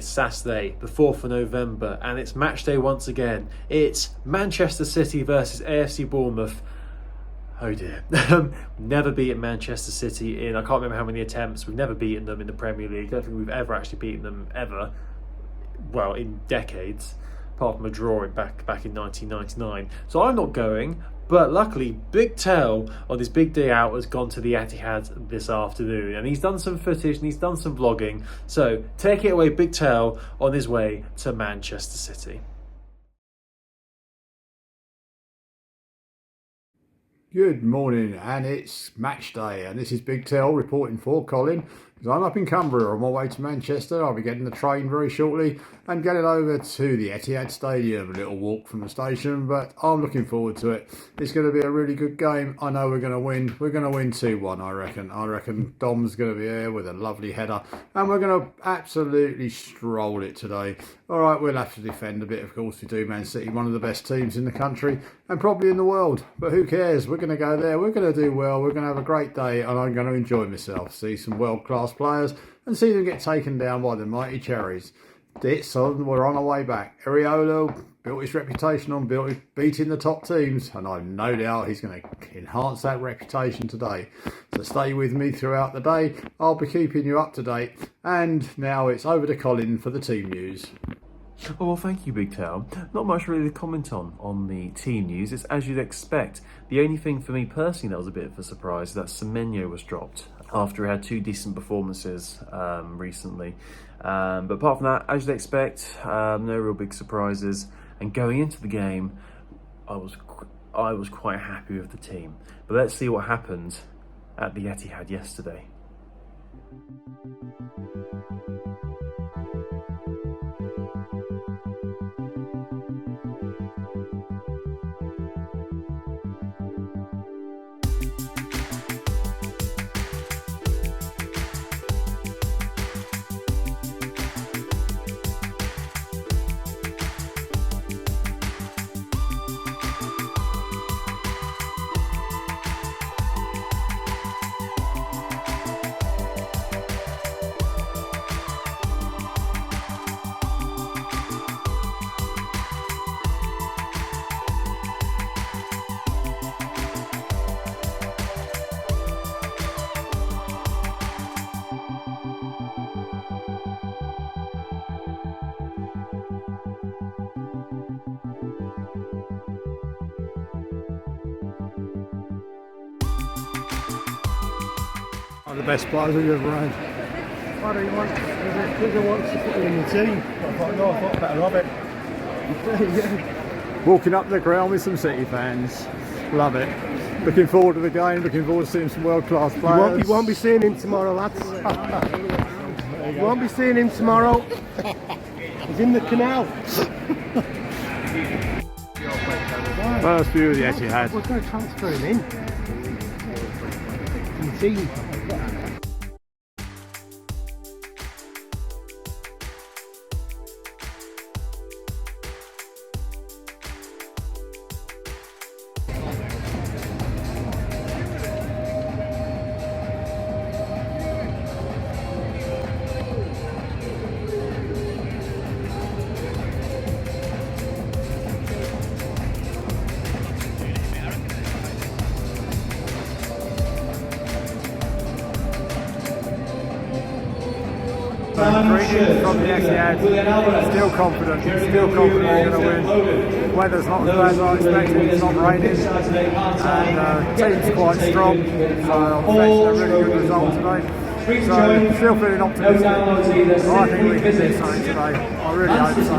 It's Saturday, the 4th of November, and it's match day once again. It's Manchester City versus AFC Bournemouth. Oh dear. Never beaten Manchester City in, I can't remember how many attempts. We've never beaten them in the Premier League. I don't think we've ever actually beaten them ever. Well, in decades, apart from a draw back in 1999. So I'm not going. But luckily, Big Tel, on his big day out, has gone to the Etihad this afternoon. And he's done some footage and he's done some vlogging. So take it away, Big Tel, on his way to Manchester City. Good morning, and it's match day, and this is Big Tel reporting for Colin. I'm up in Cumbria on my way to Manchester. I'll be getting the train very shortly and getting over to the Etihad Stadium, a little walk from the station, but I'm looking forward to it. It's going to be a really good game. I know we're going to win. We're going to win 2-1, I reckon. I reckon Dom's going to be here with a lovely header, and we're going to absolutely stroll it today. All right, we'll have to defend a bit, of course we do. Man City, one of the best teams in the country and probably in the world, but who cares? We're going to go there. We're going to do well. We're going to have a great day, and I'm going to enjoy myself. See some world-class players and see them get taken down by the mighty Cherries. We're on our way back. Areola built his reputation on beating the top teams, and I've no doubt he's going to enhance that reputation today. So stay with me throughout the day. I'll be keeping you up to date. And now it's over to Colin for the team news. Oh, well, thank you, Big Tel. Not much really to comment on the team news. It's as you'd expect. The only thing for me personally that was a bit of a surprise is that Semenyo was dropped after he had 2 decent performances recently. But apart from that, as you'd expect, no real big surprises. And going into the game, I was quite happy with the team. But let's see what happened at the Etihad yesterday. One of the best players we've ever had. What do you want? Because I want to put him in the team. I thought, no, I thought better of it. Yeah. Walking up the ground with some City fans. Love it. Looking forward to the game, looking forward to seeing some world-class players. You won't be seeing him tomorrow, lads. You won't be seeing him tomorrow. He's in the canal. First view of the Etihad. We're going to transfer him in the team. Greetings from the Etihad. Still confident we're going to win. Weather's not as bad as I expected, it's not raining, and team's quite strong, so I'm expecting a really good result today. So still feeling optimistic. I think we can do something today. I really hope so.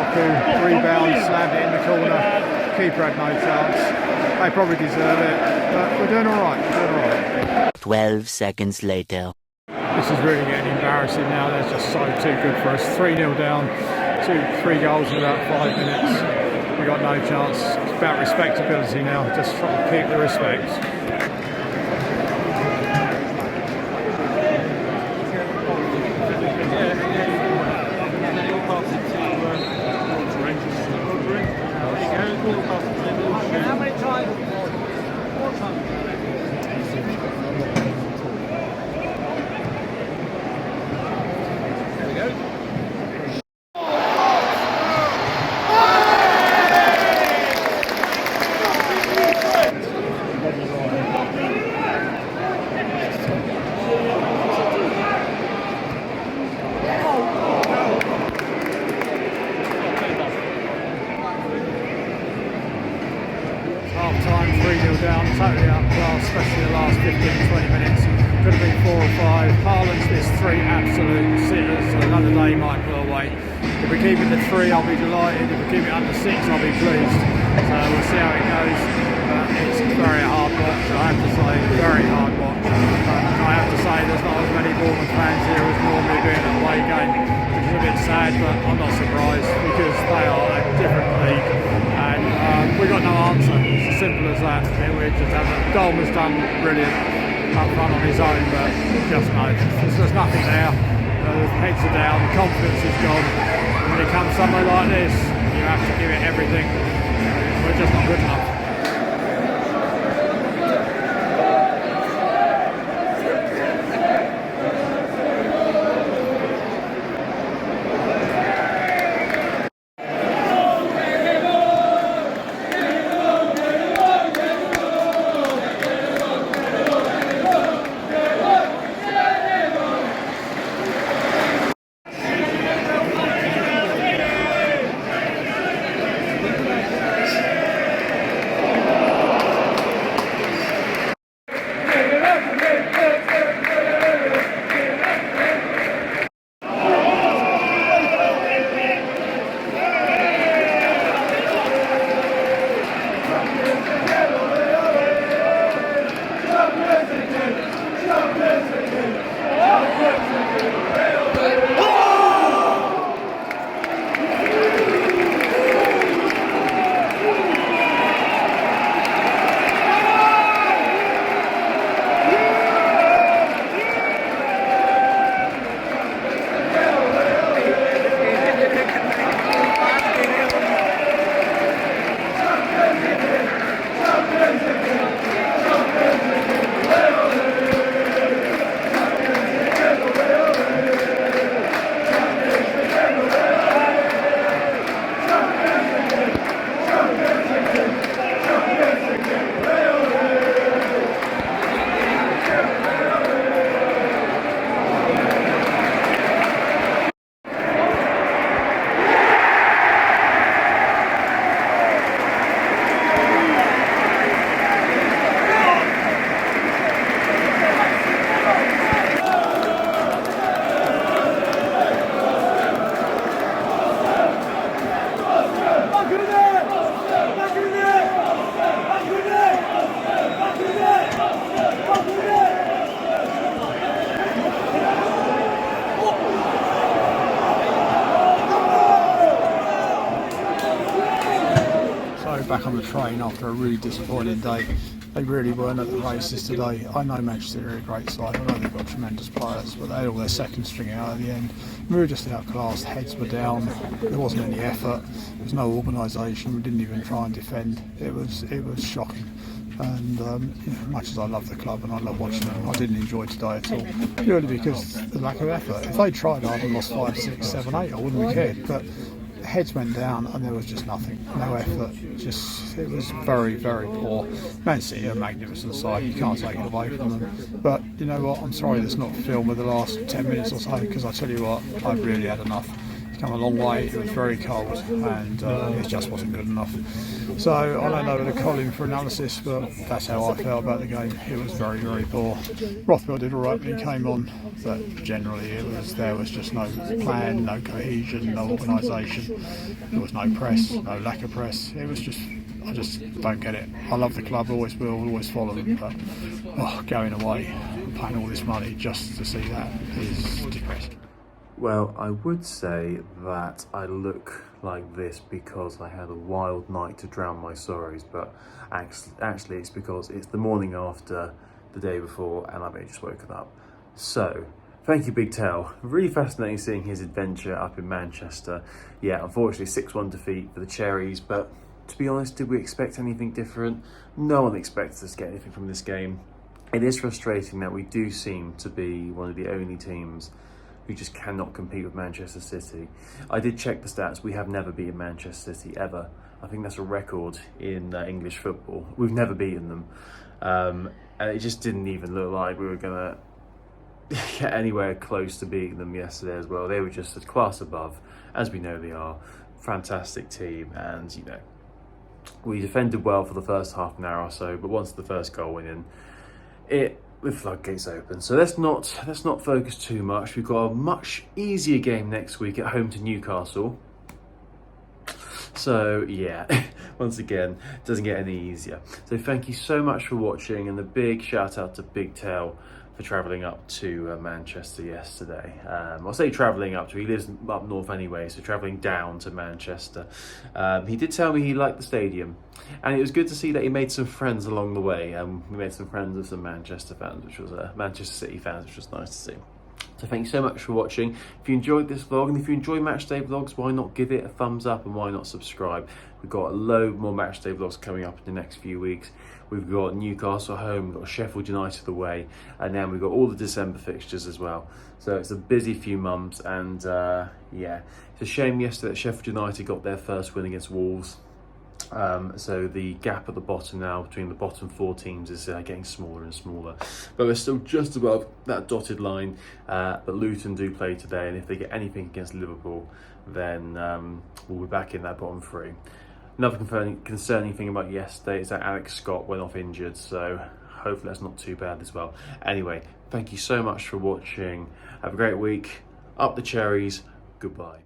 Doku, rebound, slammed it in the corner. Keeper had no chance. They probably deserve it, but we're doing all right. We're doing all right. 12 seconds later. This is really getting embarrassing now. They're just so too good for us. 3-0 down, 3 goals in about 5 minutes. We got no chance. It's about respectability now. Just trying to keep the respect. Half-time, 3-0 down, totally outclassed, especially the last 15-20 minutes. Could have been 4 or 5. Haaland's missed 3 absolute sitters, so another day might go away. If we keep it to 3, I'll be delighted. If we keep it under 6, I'll be pleased. So we'll see how it goes. But it's a very hard watch, I have to say, very hard watch. I have to say there's not as many Bournemouth fans here as normally being an away game, which is a bit sad, but I'm not surprised because they are a different league. And we got no answer. It's as simple as that. We're just having Dolman's done brilliant up front on his own, but just no. There's nothing there. The heads are down, the confidence is gone. And when it comes somewhere like this, you have to give it everything. We're just not good enough. Back on the train after a really disappointing day. They really weren't at the races today. I know Manchester are a great side. I know they've got tremendous players, but they had all their second string out at the end. We were just outclassed. Heads were down. There wasn't any effort. There was no organisation. We didn't even try and defend. It was shocking. And much as I love the club and I love watching them, I didn't enjoy today at all. Purely because of the lack of effort. If they tried, I'd have lost 5, 6, 7, 8. I wouldn't have cared. But heads went down and there was just nothing, no effort. It was very, very poor. Man City are a magnificent side, you can't take it away from them. But you know what, I'm sorry there's not film of the last 10 minutes or so, because I tell you what, I've really had enough. come a long way. It was very cold, and it just wasn't good enough. So I don't know the Colin for analysis, but that's how I felt about the game. It was very, very poor. Rothwell did all right when he came on, but generally there was just no plan, no cohesion, no organisation. There was no press, no lack of press. It was just, I just don't get it. I love the club, always will, always follow them, but going away and paying all this money just to see that is depressing. Well, I would say that I look like this because I had a wild night to drown my sorrows, but actually it's because it's the morning after the day before and I've only just woken up. So, thank you, Big Tel. Really fascinating seeing his adventure up in Manchester. Yeah, unfortunately 6-1 defeat for the Cherries, but to be honest, did we expect anything different? No one expected us to get anything from this game. It is frustrating that we do seem to be one of the only teams who just cannot compete with Manchester City. I did check the stats. We have never beaten Manchester City ever. I think that's a record in English football. We've never beaten them. And it just didn't even look like we were going to get anywhere close to beating them yesterday as well. They were just a class above, as we know they are. Fantastic team, and you know, we defended well for the first half an hour or so, but once the first goal went in, the floodgates open. So let's not focus too much. We've got a much easier game next week at home to Newcastle. So yeah, once again, it doesn't get any easier. So thank you so much for watching, and a big shout out to Big Tel for travelling up to Manchester yesterday. I'll say travelling up to, he lives up north anyway, so travelling down to Manchester. He did tell me he liked the stadium, and it was good to see that he made some friends along the way. We made some friends with some Manchester fans, which was Manchester City fans, which was nice to see. So thank you so much for watching. If you enjoyed this vlog, and if you enjoy Matchday vlogs, why not give it a thumbs up, and why not subscribe? We've got a load more Matchday vlogs coming up in the next few weeks. We've got Newcastle home, we've got Sheffield United away, and then we've got all the December fixtures as well. So it's a busy few months, and yeah, it's a shame yesterday that Sheffield United got their first win against Wolves. So the gap at the bottom now between the bottom 4 teams is getting smaller and smaller, but we're still just above that dotted line. But Luton do play today, and if they get anything against Liverpool, then we'll be back in that bottom 3. Another concerning thing about yesterday is that Alex Scott went off injured, so hopefully that's not too bad as well. Anyway, thank you so much for watching. Have a great week. Up the Cherries. Goodbye.